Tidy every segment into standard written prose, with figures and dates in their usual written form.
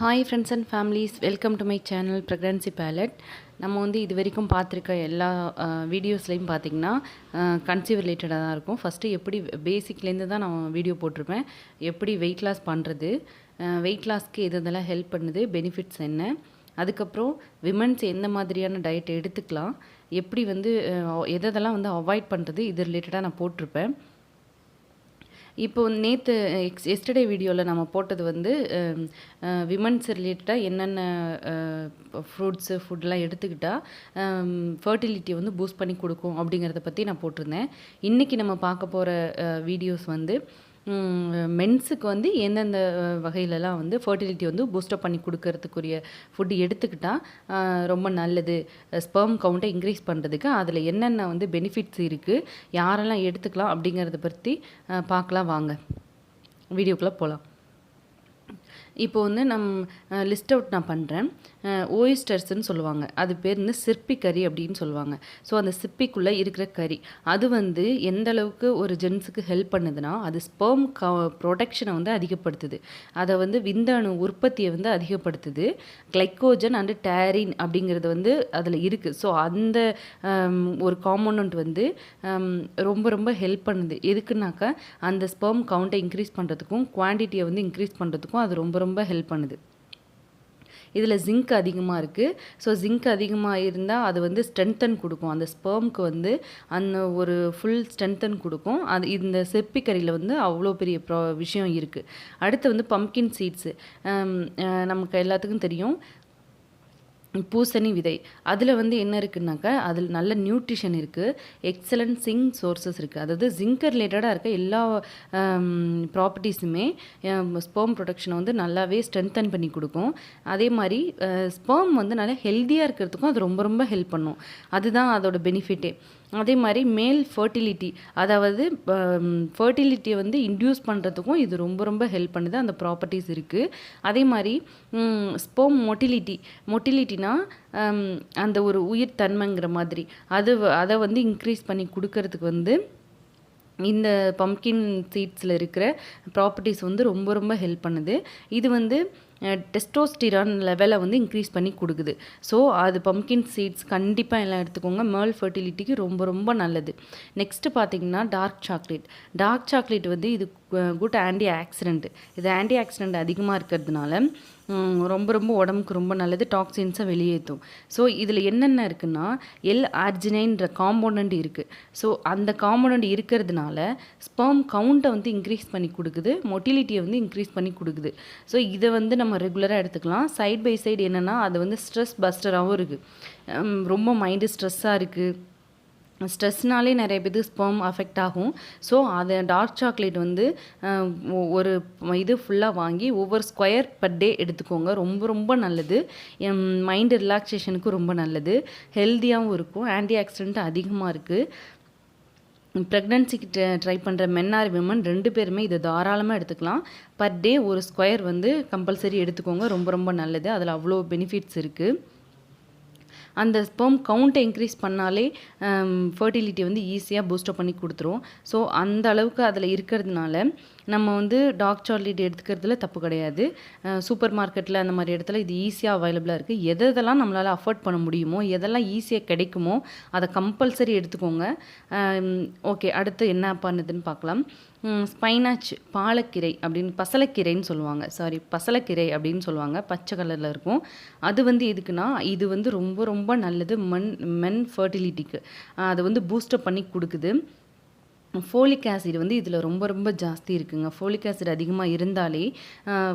Hi friends and families, welcome to my channel pregnancy palette. நம்ம வந்து இது வரைக்கும் பார்த்துருக்க எல்லா வீடியோஸ்லையும் பார்த்திங்கன்னா கன்சீவ் ரிலேட்டடாக தான் இருக்கும். ஃபஸ்ட்டு எப்படி பேசிக்லேருந்து தான் நான் வீடியோ போட்டிருப்பேன். எப்படி வெயிட் லாஸ் பண்ணுறது, வெயிட் லாஸ்க்கு எது இதெல்லாம் ஹெல்ப் பண்ணுது, பெனிஃபிட்ஸ் என்ன, அதுக்கப்புறம் விமன்ஸ் எந்த மாதிரியான டயட் எடுத்துக்கலாம், எப்படி வந்து எதெல்லாம் வந்து அவாய்ட் பண்ணுறது, இது ரிலேட்டடாக நான் போட்டிருப்பேன். இப்போ நேற்று எஸ்டர்டே வீடியோவில் நம்ம போட்டது வந்து விமன்ஸ் ரிலேட்டடாக என்னென்ன ஃப்ரூட்ஸு ஃபுட்லாம் எடுத்துக்கிட்டால் ஃபர்டிலிட்டியை வந்து பூஸ்ட் பண்ணி கொடுக்கும் அப்படிங்கிறத பற்றி நான் போட்டிருந்தேன். இன்றைக்கி நம்ம பார்க்க போகிற வீடியோஸ் வந்து மென்ஸுக்கு வந்து எந்தெந்த வகையிலலாம் வந்து ஃபர்டிலிட்டி வந்து பூஸ்டப் பண்ணி கொடுக்கறதுக்குரிய ஃபுட்டு எடுத்துக்கிட்டால் ரொம்ப நல்லது, ஸ்பெர்ம் கவுண்ட்டை இன்க்ரீஸ் பண்ணுறதுக்கு அதில் என்னென்ன வந்து பெனிஃபிட்ஸ் இருக்குது, யாரெல்லாம் எடுத்துக்கலாம் அப்படிங்கிறத பற்றி பார்க்கலாம். வாங்க வீடியோக்குள்ளே போகலாம். இப்போ வந்து லிஸ்ட் அவுட் நான் பண்ணுறேன். ஓயிஸ்டர்ஸ்ன்னு சொல்லுவாங்க, அது பேர் வந்து சிற்பி கறி அப்படின்னு சொல்லுவாங்க. ஸோ அந்த சிப்பிக்குள்ளே இருக்கிற கறி அது வந்து எந்த அளவுக்கு ஒரு ஜென்ஸுக்கு ஹெல்ப் பண்ணுதுன்னா, அது ஸ்பெர்ம் ப்ரொடெக்ஷனை வந்து அதிகப்படுத்துது, அதை வந்து விந்தணு உற்பத்தியை வந்து அதிகப்படுத்துது. கிளைக்கோஜன் அண்டு டேரின் அப்படிங்கிறது வந்து அதில் இருக்குது. ஸோ அந்த ஒரு காம்போனண்ட் வந்து ரொம்ப ரொம்ப ஹெல்ப் பண்ணுது. எதுக்குனாக்கா அந்த ஸ்பெர்ம் கவுண்ட்டை இன்க்ரீஸ் பண்ணுறதுக்கும் குவான்டிட்டியை வந்து இன்க்ரீஸ் பண்ணுறதுக்கும் அது ரொம்ப ரொம்ப ஹெல்ப் பண்ணுது. இதில் ஜிங்க் அதிகமாக இருக்குது. ஸோ ஜிங்க் அதிகமாக இருந்தால் அது வந்து ஸ்ட்ரென்தன் கொடுக்கும், அந்த ஸ்பெர்ம்க்கு வந்து அந்த ஒரு ஃபுல் ஸ்ட்ரென்தன் கொடுக்கும். அது இந்த செப்பிக்கறியில் வந்து அவ்வளோ பெரிய விஷயம் இருக்குது. அடுத்து வந்து பம்கின் சீட்ஸு, நமக்கு எல்லாத்துக்கும் தெரியும், பூசணி விதை. அதில் வந்து என்ன இருக்குன்னாக்கா அதில் நல்ல நியூட்ரிஷன் இருக்குது, எக்ஸலண்ட் ஜிங்க் சோர்ஸஸ் இருக்குது. அதாவது ஜிங்க் ரிலேட்டடாக இருக்க எல்லா ப்ராப்பர்ட்டிஸுமே ஸ்பெர்ம் ப்ரொடக்ஷனை வந்து நல்லாவே ஸ்ட்ரென்தன் பண்ணி கொடுக்கும். அதே மாதிரி ஸ்பெர்ம் வந்து நல்லா ஹெல்த்தியாக இருக்கிறதுக்கும் அது ரொம்ப ரொம்ப ஹெல்ப் பண்ணும். அதுதான் அதோட பெனிஃபிட்டே. அதே மாதிரி மேல் ஃபர்டிலிட்டி, அதாவது ஃபர்டிலிட்டியை வந்து இன்டியூஸ் பண்ணுறதுக்கும் இது ரொம்ப ரொம்ப ஹெல்ப் பண்ணுது, அந்த ப்ராப்பர்ட்டிஸ் இருக்குது. அதே மாதிரி ஸ்பெர்ம் மொட்டிலிட்டினா அந்த ஒரு உயிர் தன்மைங்கிற மாதிரி அதை வந்து இன்க்ரீஸ் பண்ணி கொடுக்கறதுக்கு வந்து இந்த பம்கின் சீட்ஸில் இருக்கிற ப்ராப்பர்ட்டிஸ் வந்து ரொம்ப ரொம்ப ஹெல்ப் பண்ணுது. இது வந்து டெஸ்டோஸ்டிரான் லெவலை வந்து இன்க்ரீஸ் பண்ணி கொடுக்குது. ஸோ அது பம்கின் சீட்ஸ் கண்டிப்பாக எல்லாம் எடுத்துக்கோங்க, மேல் ஃபர்டிலிட்டிக்கு ரொம்ப ரொம்ப நல்லது. நெக்ஸ்ட்டு பார்த்திங்கன்னா டார்க் சாக்லேட் வந்து இது குட் ஆன்டி ஆக்சிடென்ட். இது ஆன்டி ஆக்சிடென்ட் அதிகமாக இருக்கிறதுனால ரொம்ப ரொம்ப உடம்புக்கு ரொம்ப நல்லது, டாக்ஸின்ஸை வெளியேற்றும். ஸோ இதில் என்னென்ன இருக்குன்னா L-ஆர்ஜினைன்ற காம்போனண்ட் இருக்குது. ஸோ அந்த காம்போனண்ட் இருக்கிறதுனால ஸ்பெர்ம் கவுண்ட்டை வந்து இன்க்ரீஸ் பண்ணி கொடுக்குது, மொட்டிலிட்டியை வந்து இன்க்ரீஸ் பண்ணி கொடுக்குது. ஸோ இதை வந்து நம்ம ரெகுலராக எடுத்துக்கலாம். சைட் பை சைடு என்னென்னா அது வந்து ஸ்ட்ரெஸ் பஸ்டராகவும் இருக்குது. ரொம்ப மைண்டு ஸ்ட்ரெஸ்ஸாக இருக்குது, ஸ்ட்ரெஸ்னாலே நிறைய பேருக்கு ஸ்பெர்ம் அஃபெக்ட் ஆகும். ஸோ அதை டார்க் சாக்லேட் வந்து ஒரு இது ஃபுல்லாக வாங்கி ஒவ்வொரு ஸ்கொயர் பர் டே எடுத்துக்கோங்க, ரொம்ப ரொம்ப நல்லது. மைண்டு ரிலாக்ஸேஷனுக்கு ரொம்ப நல்லது, ஹெல்த்தியாகவும் இருக்கும், ஆன்டி ஆக்சிடென்ட் அதிகமாக இருக்குது. ப்ரெக்னன்சிக்கு ட்ரை பண்ணுற மென் ஆர் விமன் ரெண்டு பேருமே இதை தாராளமாக எடுத்துக்கலாம். பர் டே ஒரு ஸ்கொயர் வந்து கம்பல்சரி எடுத்துக்கோங்க, ரொம்ப ரொம்ப நல்லது. அதில் அவ்வளோ பெனிஃபிட்ஸ் இருக்குது. அந்த ஸ்பெர்ம் கவுண்ட்டை இன்க்ரீஸ் பண்ணாலே ஃபர்டிலிட்டி வந்து ஈஸியாக பூஸ்டப் பண்ணி கொடுத்துரும். ஸோ அந்த அளவுக்கு அதில் இருக்கிறதுனால நம்ம வந்து டார்க் சாக்லேட் எடுத்துக்கிறதுல தப்பு கிடையாது. சூப்பர் மார்க்கெட்டில் அந்த மாதிரி இடத்துல இது ஈஸியாக அவைலபிளாக இருக்குது. எதெல்லாம் நம்மளால் அஃபோர்ட் பண்ண முடியுமோ, எதெல்லாம் ஈஸியாக கிடைக்குமோ அதை கம்பல்சரி எடுத்துக்கோங்க. ஓகே, அடுத்து என்ன பண்ணுதுன்னு பார்க்கலாம். ஸ்பைனாச், பாலக்கீரை அப்படின்னு பசலைக்கீரைன்னு சொல்லுவாங்க, பசலைக்கீரை அப்படின்னு சொல்லுவாங்க, பச்சை கலரில் இருக்கும். அது வந்து எதுக்குன்னா இது வந்து ரொம்ப ரொம்ப நல்லது மென் ஃபர்டிலிட்டிக்கு, அதை வந்து பூஸ்டப் பண்ணி கொடுக்குது. ஃபோலிக் ஆசிட் வந்து இதில் ரொம்ப ரொம்ப ஜாஸ்தி இருக்குங்க. ஃபோலிக் ஆசிட் அதிகமாக இருந்தாலே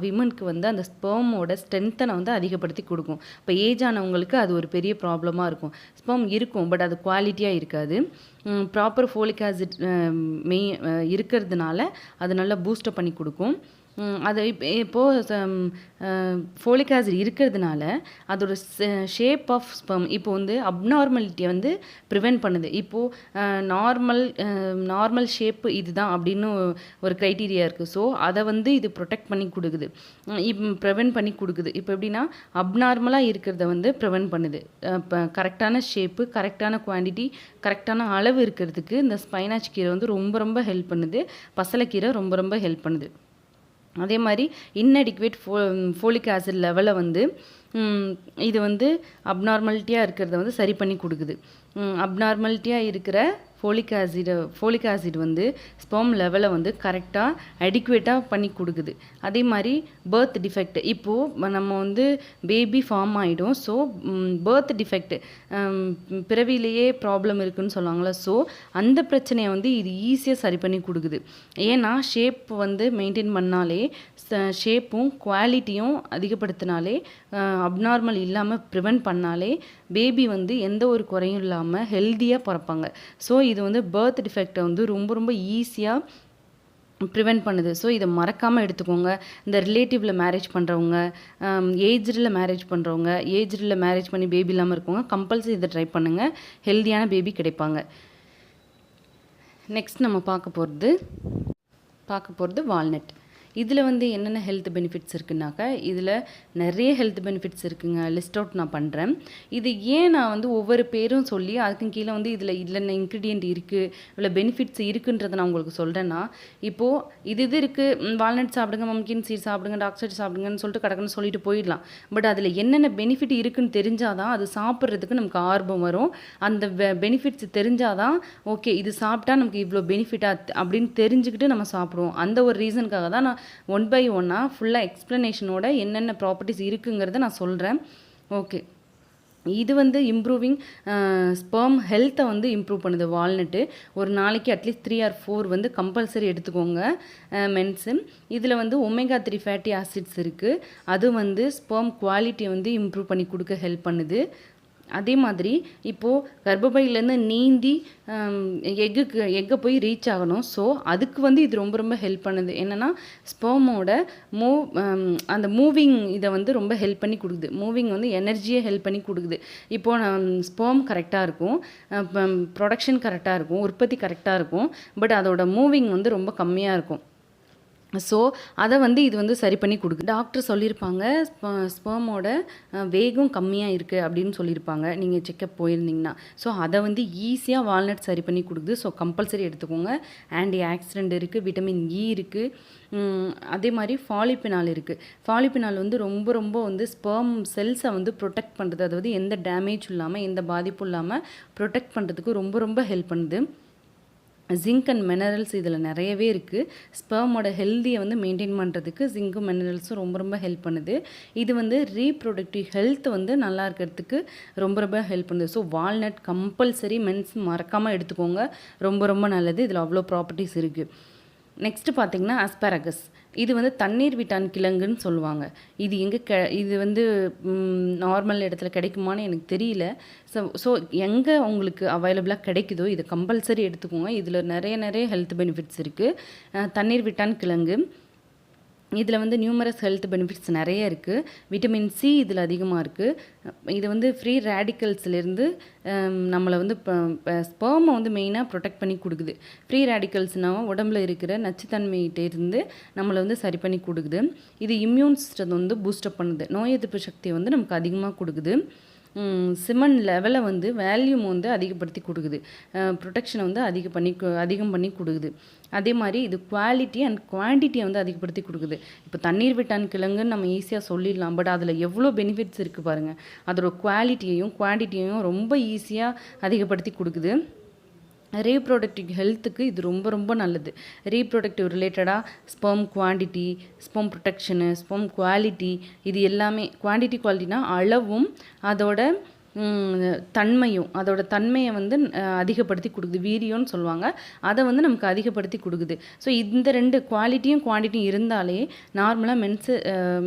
விமனுக்கு வந்து அந்த ஸ்பெர்மோட ஸ்ட்ரென்த்தனை வந்து அதிகப்படுத்தி கொடுக்கும். இப்போ ஏஜ் ஆனவங்களுக்கு அது ஒரு பெரிய ப்ராப்ளமாக இருக்கும். ஸ்பெர்ம் இருக்கும், பட் அது குவாலிட்டியாக இருக்காது. ப்ராப்பர் ஃபோலிக் ஆசிட் இருக்கிறதுனால அது நல்லா பூஸ்டப் பண்ணி கொடுக்கும். அது இப்போது ஃபோலிக் ஆசிட் இருக்கிறதுனால அதோட ஷேப் ஆஃப் ஸ்பெர்ம் இப்போ வந்து அப்நார்மலிட்டியை வந்து ப்ரிவெண்ட் பண்ணுது. இப்போது நார்மல் ஷேப்பு இதுதான் அப்படின்னு ஒரு க்ரைட்டீரியா இருக்குது. ஸோ அதை வந்து இது ப்ரொடெக்ட் பண்ணி கொடுக்குது, ப்ரிவெண்ட் பண்ணி கொடுக்குது. இப்போ எப்படின்னா அப்நார்மலாக இருக்கிறத வந்து ப்ரிவெண்ட் பண்ணுது. இப்போ கரெக்டான ஷேப்பு, கரெக்டான குவான்டிட்டி, கரெக்டான அளவு இருக்கிறதுக்கு இந்த ஸ்பைனாச் கீரை வந்து ரொம்ப ரொம்ப ஹெல்ப் பண்ணுது. பசலைக்கீரை ரொம்ப ரொம்ப ஹெல்ப் பண்ணுது. அதே மாதிரி இன்அடிக்குவேட் ஃபோலிக் ஆசிட் லெவலை வந்து இது வந்து அப்நார்மாலிட்டியாக இருக்கிறத வந்து சரி பண்ணி கொடுக்குது. அப்நார்மாலிட்டியாக இருக்கிற ஃபோலிக் ஆசிட் வந்து ஸ்பெர்ம் லெவலை வந்து கரெக்டாக அடிக்குவேட்டாக பண்ணி கொடுக்குது. அதே மாதிரி பர்த் டிஃபெக்ட், இப்போது நம்ம வந்து பேபி ஃபார்ம் ஆகிடும். ஸோ பர்த் டிஃபெக்ட், பிறவிலேயே ப்ராப்ளம் இருக்குதுன்னு சொல்லுவாங்களே, ஸோ அந்த பிரச்சனையை வந்து இது ஈஸியாக சரி பண்ணி கொடுக்குது. ஏன்னா ஷேப் வந்து மெயின்டைன் பண்ணாலே, ஷேப்பும் குவாலிட்டியும் அதிகப்படுத்தினாலே, அப்நார்மல் இல்லாமல் ப்ரிவென்ட் பண்ணாலே பேபி வந்து எந்த ஒரு குறையும் இல்லாமல் ஹெல்த்தியாக பிறப்பாங்க. ஸோ இது வந்து பர்த் டிஃபெக்டை வந்து ரொம்ப ரொம்ப ஈஸியாக ப்ரிவெண்ட் பண்ணுது. ஸோ இதை மறக்காமல் எடுத்துக்கோங்க. இந்த ரிலேட்டிவில் மேரேஜ் பண்ணுறவங்க, ஏஜ்டில் மேரேஜ் பண்ணுறவங்க, ஏஜ்டில் மேரேஜ் பண்ணி பேபி இல்லாமல் இருக்கவங்க கம்பல்சரி இதை ட்ரை பண்ணுங்கள். ஹெல்த்தியான பேபி கிடைப்பாங்க. நெக்ஸ்ட் நம்ம பார்க்க போகிறது வால்நட். இதில் வந்து என்னென்ன ஹெல்த் பெனிஃபிட்ஸ் இருக்குன்னாக்கா, இதில் நிறைய ஹெல்த் பெனிஃபிட்ஸ் இருக்குங்க. லிஸ்ட் அவுட் நான் பண்ணுறேன். இது ஏன் நான் வந்து ஒவ்வொரு பேரும் சொல்லி அதுக்கு கீழே வந்து இதில் இல்லைன்னா இன்க்ரீடியன்ட் இருக்குது, இவ்வளோ பெனிஃபிட்ஸ் இருக்குன்றதை நான் உங்களுக்கு சொல்கிறேன்னா, இப்போது இது இருக்குது, வால்நட் சாப்பிடுங்க, மம்கின் சீட் சாப்பிடுங்க, டார்க் சைட் சாப்பிடுங்கன்னு சொல்லிட்டு கடக்குன்னு சொல்லிட்டு போயிடலாம். பட் அதில் என்னென்ன பெனிஃபிட் இருக்குன்னு தெரிஞ்சால் தான் அது சாப்பிட்றதுக்கு நமக்கு ஆர்வம் வரும். அந்த பெனிஃபிட்ஸ் தெரிஞ்சால் தான் ஓகே இது சாப்பிட்டா நமக்கு இவ்வளோ பெனிஃபிட்டாக அப்படின்னு தெரிஞ்சுக்கிட்டு நம்ம சாப்பிடுவோம். அந்த ஒரு ரீசனுக்காக தான் நான் ஒன் பை ஒன்னாக ஃபுல்லாக எக்ஸ்ப்ளனேஷனோட என்னென்ன ப்ராப்பர்ட்டிஸ் இருக்குங்கிறத நான் சொல்கிறேன். ஓகே, இது வந்து இம்ப்ரூவிங் ஸ்பெர்ம் ஹெல்த்தை வந்து இம்ப்ரூவ் பண்ணுது வால்நட்டு. ஒரு நாளைக்கு அட்லீஸ்ட் 3 or 4 வந்து கம்பல்சரி எடுத்துக்கோங்க மென்ஸு. இதில் வந்து ஒமேகா 3 ஃபேட்டி ஆசிட்ஸ் இருக்குது. அது வந்து ஸ்பெர்ம் குவாலிட்டியை வந்து இம்ப்ரூவ் பண்ணி கொடுக்க ஹெல்ப் பண்ணுது. அதே மாதிரி இப்போது கர்ப்பப்பையிலேருந்து நீந்தி எக்கை போய் ரீச் ஆகணும். ஸோ அதுக்கு வந்து இது ரொம்ப ரொம்ப ஹெல்ப் பண்ணுது. என்னென்னா ஸ்பெர்மோட அந்த மூவிங் இதை வந்து ரொம்ப ஹெல்ப் பண்ணி கொடுக்குது. மூவிங் வந்து எனர்ஜியை ஹெல்ப் பண்ணி கொடுக்குது. இப்போது ஸ்பெர்ம் கரெக்டாக இருக்கும், ப்ரொடக்ஷன் கரெக்டாக இருக்கும், உற்பத்தி கரெக்டாக இருக்கும். பட் அதோட மூவிங் வந்து ரொம்ப கம்மியாக இருக்கும். ஸோ அதை வந்து இது வந்து சரி பண்ணி கொடுக்குது. டாக்டர் சொல்லியிருப்பாங்க ஸ்பெர்மோட வேகம் கம்மியாக இருக்குது அப்படின்னு சொல்லியிருப்பாங்க நீங்கள் செக்கப் போயிருந்தீங்கன்னா. ஸோ அதை வந்து ஈஸியாக வால்நட் சரி பண்ணி கொடுக்குது. ஸோ கம்பல்சரி எடுத்துக்கோங்க. ஆன்டி ஆக்சிடென்ட் இருக்குது, விட்டமின் இ இருக்குது, அதே மாதிரி ஃபாலிபினால் இருக்குது. ஃபாலிபினால் வந்து ரொம்ப ரொம்ப வந்து ஸ்பெர்ம் செல்ஸை வந்து ப்ரொடெக்ட் பண்ணுறது, அதாவது எந்த டேமேஜ் இல்லாமல் எந்த பாதிப்பும் இல்லாமல் ப்ரொடெக்ட் பண்ணுறதுக்கு ரொம்ப ரொம்ப ஹெல்ப் பண்ணுது. ஜிங்க் அண்ட் மினரல்ஸ் இதில் நிறையவே இருக்குது. ஸ்பெர்மோட ஹெல்த்தியை வந்து மெயின்டைன் பண்ணுறதுக்கு ஜிங்க்கும் மினரல்ஸும் ரொம்ப ரொம்ப ஹெல்ப் பண்ணுது. இது வந்து ரீப்ரொடக்டிவ் ஹெல்த் வந்து நல்லா இருக்கிறதுக்கு ரொம்ப ரொம்ப ஹெல்ப் பண்ணுது. ஸோ வால்நட் கம்பல்சரி மென்ஸ் மறக்காமல் எடுத்துக்கோங்க. ரொம்ப ரொம்ப நல்லது. இதில் அவ்வளோ ப்ராப்பர்ட்டிஸ் இருக்குது. நெக்ஸ்ட்டு பார்த்திங்கன்னா ஆஸ்பாரகஸ். இது வந்து தண்ணீர் விட்டான் கிழங்குன்னு சொல்லுவாங்க. இது எங்கே இது வந்து நார்மல் இடத்துல கிடைக்குமான்னு எனக்கு தெரியல. ஸோ எங்கே உங்களுக்கு அவைலபிளாக கிடைக்குதோ இதை கம்பல்சரி எடுத்துக்கோங்க. இதில் நிறைய ஹெல்த் பெனிஃபிட்ஸ் இருக்குது. தண்ணீர் விட்டான் கிழங்கு இதில் வந்து நியூமரஸ் ஹெல்த் பெனிஃபிட்ஸ் நிறைய இருக்குது. விட்டமின் சி இதில் அதிகமாக இருக்குது. இது வந்து ஃப்ரீ ரேடிக்கல்ஸ்லேருந்து நம்மளை வந்து ஸ்பெர்மை வந்து மெயினாக ப்ரொடெக்ட் பண்ணி கொடுக்குது. ஃப்ரீ ரேடிக்கல்ஸ்னால் உடம்புல இருக்கிற நச்சுத்தன்மையிட்டேருந்து நம்மளை வந்து சரி பண்ணி கொடுக்குது. இது இம்யூன் சிஸ்டத்தை வந்து பூஸ்டப் பண்ணுது. நோய் எதிர்ப்பு சக்தியை வந்து நமக்கு அதிகமாக கொடுக்குது. சிமன் லெவலை வந்து வேல்யூம் வந்து அதிகப்படுத்தி கொடுக்குது. ப்ரொடெக்ஷனை வந்து அதிகம் பண்ணி கொடுக்குது. அதே மாதிரி இது குவாலிட்டி அண்ட் குவான்டிட்டியை வந்து அதிகப்படுத்தி கொடுக்குது. இப்போ தண்ணீர் விட்டான் கிழங்குன்னு நம்ம ஈஸியாக சொல்லிடலாம். பட் அதில் எவ்வளோ பெனிஃபிட்ஸ் இருக்குது பாருங்கள். அதோட குவாலிட்டியையும் குவான்டிட்டியையும் ரொம்ப ஈஸியாக அதிகப்படுத்தி கொடுக்குது. ரீப்ரொடக்டிவ் ஹெல்த்துக்கு இது ரொம்ப ரொம்ப நல்லது. ரீப்ரொடக்டிவ் ரிலேட்டடாக sperm quantity, sperm protection, sperm quality, இது எல்லாமே குவான்டிட்டி குவாலிட்டினா அளவும் அதோட தன்மையை வந்து அதிகப்படுத்தி கொடுக்குது. வீரியம்னு சொல்லுவாங்க, அதை வந்து நமக்கு அதிகப்படுத்தி கொடுக்குது. ஸோ இந்த 2 குவாலிட்டியும் குவான்டிட்டியும் இருந்தாலே நார்மலாக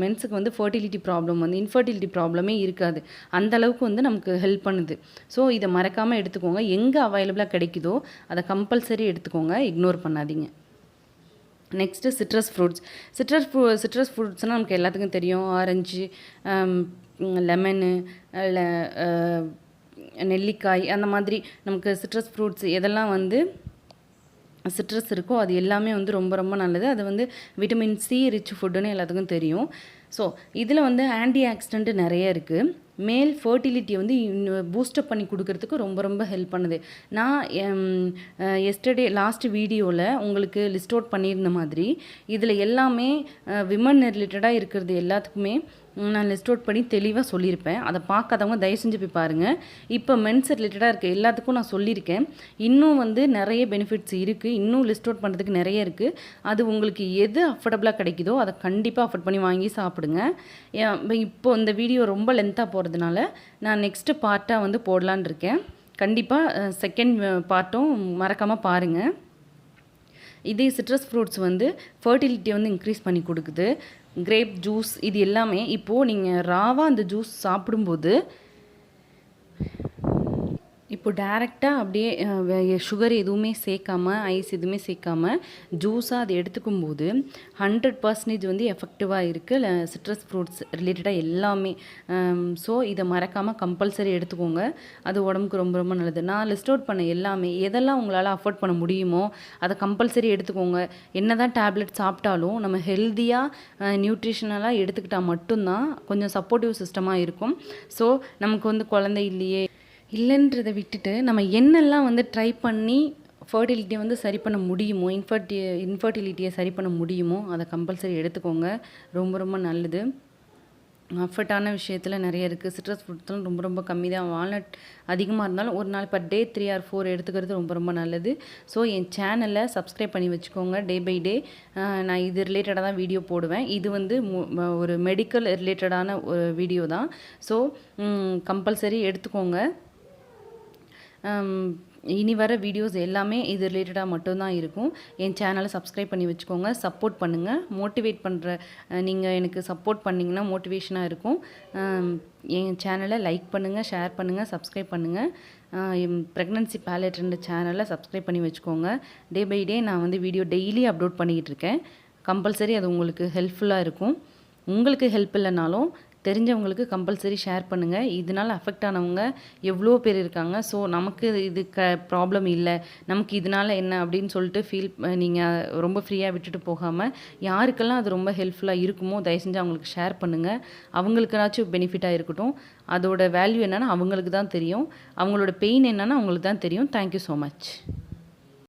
மென்ஸுக்கு வந்து ஃபர்டிலிட்டி ப்ராப்ளம் வந்து இன்ஃபர்டிலிட்டி ப்ராப்ளமே இருக்காது. அந்தளவுக்கு வந்து நமக்கு ஹெல்ப் பண்ணுது. ஸோ இதை மறக்காமல் எடுத்துக்கோங்க. எங்கே அவைலபிளாக கிடைக்குதோ அதை கம்பல்சரி எடுத்துக்கோங்க, இக்னோர் பண்ணாதீங்க. Next citrus fruits. சிட்ரஸ் ஃப்ரூட்ஸ்னால் நமக்கு எல்லாத்துக்கும் தெரியும். ஆரஞ்சு, லெமனு, நெல்லிக்காய், அந்த மாதிரி நமக்கு சிட்ரஸ் ஃப்ரூட்ஸ் எதெல்லாம் வந்து சிட்ரஸ் இருக்கோ அது எல்லாமே வந்து ரொம்ப ரொம்ப நல்லது. அது வந்து விட்டமின் சி ரிச் ஃபுட்டுன்னு எல்லாத்துக்கும் தெரியும். ஸோ இதில் வந்து ஆன்டி ஆக்சிடென்ட் நிறைய இருக்குது. மேல் ஃபர்டிலிட்டியை வந்து பூஸ்டப் பண்ணி கொடுக்கறதுக்கு ரொம்ப ரொம்ப ஹெல்ப் பண்ணுது. நான் லாஸ்ட் வீடியோவில் உங்களுக்கு லிஸ்ட் அவுட் பண்ணியிருந்த மாதிரி இதில் எல்லாமே விமன் ரிலேட்டடாக இருக்கிறது எல்லாத்துக்குமே நான் லிஸ்ட் அவுட் பண்ணி தெளிவாக சொல்லியிருப்பேன். அதை பார்க்காதவங்க தயவு செஞ்சு போய் பாருங்கள். இப்போ மென்ஸ் ரிலேட்டடாக இருக்க எல்லாத்துக்கும் நான் சொல்லியிருக்கேன். இன்னும் வந்து நிறைய பெனிஃபிட்ஸ் இருக்குது, இன்னும் லிஸ்ட் அவுட் பண்ணுறதுக்கு நிறைய இருக்குது. அது உங்களுக்கு எது அஃபோர்டபுளாக கிடைக்குதோ அதை கண்டிப்பாக அஃபோர்ட் பண்ணி வாங்கி சாப்பிடுங்க. இப்போ இந்த வீடியோ ரொம்ப லென்த்தாக போகிறதுனால நான் நெக்ஸ்ட்டு பார்ட்டாக வந்து போடலான் இருக்கேன். கண்டிப்பாக செகண்ட் பார்ட்டும் மறக்காமல் பாருங்கள். இதே சிட்ரஸ் ஃப்ரூட்ஸ் வந்து ஃபர்டிலிட்டியை வந்து இன்க்ரீஸ் பண்ணி கொடுக்குது. கிரேப் ஜூஸ் இது எல்லாமே இப்போது நீங்கள் ராவாக அந்த ஜூஸ் சாப்பிடும்போது இப்போ டேரெக்டாக அப்படியே சுகர் எதுவுமே சேர்க்காம ஐஸ் எதுவுமே சேர்க்காம ஜூஸாக அதை எடுத்துக்கும்போது 100% வந்து எஃபெக்டிவாக இருக்குது சிட்ரஸ் ஃப்ரூட்ஸ் ரிலேட்டடாக எல்லாமே. ஸோ இதை மறக்காமல் கம்பல்சரி எடுத்துக்கோங்க. அது உடம்புக்கு ரொம்ப ரொம்ப நல்லது. நான் லிஸ்ட் அவுட் பண்ண எல்லாமே எதெல்லாம் உங்களால் அஃபோர்ட் பண்ண முடியுமோ அதை கம்பல்சரி எடுத்துக்கோங்க. என்ன தான் டேப்லெட் சாப்பிட்டாலும் நம்ம ஹெல்த்தியாக நியூட்ரிஷனலாக எடுத்துக்கிட்டால் மட்டும்தான் கொஞ்சம் சப்போர்ட்டிவ் சிஸ்டமாக இருக்கும். ஸோ நமக்கு வந்து குழந்தை இல்லைன்றதை விட்டுட்டு நம்ம என்னெல்லாம் வந்து ட்ரை பண்ணி ஃபர்டிலிட்டியை வந்து சரி பண்ண முடியுமோ, இன்ஃபர்டிலிட்டியை சரி பண்ண முடியுமோ அதை கம்பல்சரி எடுத்துக்கோங்க. ரொம்ப ரொம்ப நல்லது. அஃபர்ட்டான விஷயத்தில் நிறைய இருக்குது. சிட்ரஸ் ஃப்ரூட்ஸ்லாம் ரொம்ப ரொம்ப கம்மி தான். வால்நட் அதிகமாக இருந்தாலும் ஒரு நாள் பர் டே 3 or 4 எடுத்துக்கிறது ரொம்ப ரொம்ப நல்லது. ஸோ என் சேனலை சப்ஸ்கிரைப் பண்ணி வச்சுக்கோங்க. டே பை டே நான் இது ரிலேட்டடாக தான் வீடியோ போடுவேன். இது வந்து ஒரு மெடிக்கல் ரிலேட்டடான ஒரு வீடியோ தான். ஸோ கம்பல்சரி எடுத்துக்கோங்க. இனி வர வீடியோஸ் எல்லாமே இது ரிலேட்டடாக மட்டும்தான் இருக்கும். என் சேனலை சப்ஸ்கிரைப் பண்ணி வச்சுக்கோங்க. சப்போர்ட் பண்ணுங்கள். மோட்டிவேட் பண்ணுற நீங்கள் எனக்கு சப்போர்ட் பண்ணிங்கன்னா மோட்டிவேஷனாக இருக்கும். என் சேனலை லைக் பண்ணுங்கள், ஷேர் பண்ணுங்கள், சப்ஸ்கிரைப் பண்ணுங்கள். ப்ரெக்னன்சி பேலட்ன்ற சேனலை சப்ஸ்கிரைப் பண்ணி வச்சுக்கோங்க. டே பை டே நான் வந்து வீடியோ டெய்லி அப்லோட் பண்ணிக்கிட்டு இருக்கேன். கம்பல்சரி அது உங்களுக்கு ஹெல்ப்ஃபுல்லாக இருக்கும். உங்களுக்கு ஹெல்ப் இல்லைனாலும் தெரிஞ்சவங்களுக்கு கம்பல்சரி ஷேர் பண்ணுங்கள். இதனால் அஃபெக்ட் ஆனவங்க எவ்வளோ பேர் இருக்காங்க. ஸோ நமக்கு இது ப்ராப்ளம் இல்லை, நமக்கு இதனால் என்ன அப்படின்னு சொல்லிட்டு நீங்கள் ரொம்ப ஃப்ரீயாக விட்டுட்டு போகாமல் யாருக்கெல்லாம் அது ரொம்ப ஹெல்ப்ஃபுல்லாக இருக்குமோ தயவு செஞ்சு அவங்களுக்கு ஷேர் பண்ணுங்கள். அவங்களுக்குனாச்சும் பெனிஃபிட்டாக இருக்கட்டும். அதோட வேல்யூ என்னென்னா அவங்களுக்கு தான் தெரியும். அவங்களோட பெயின் என்னென்னா அவங்களுக்கு தான் தெரியும். Thank you so much.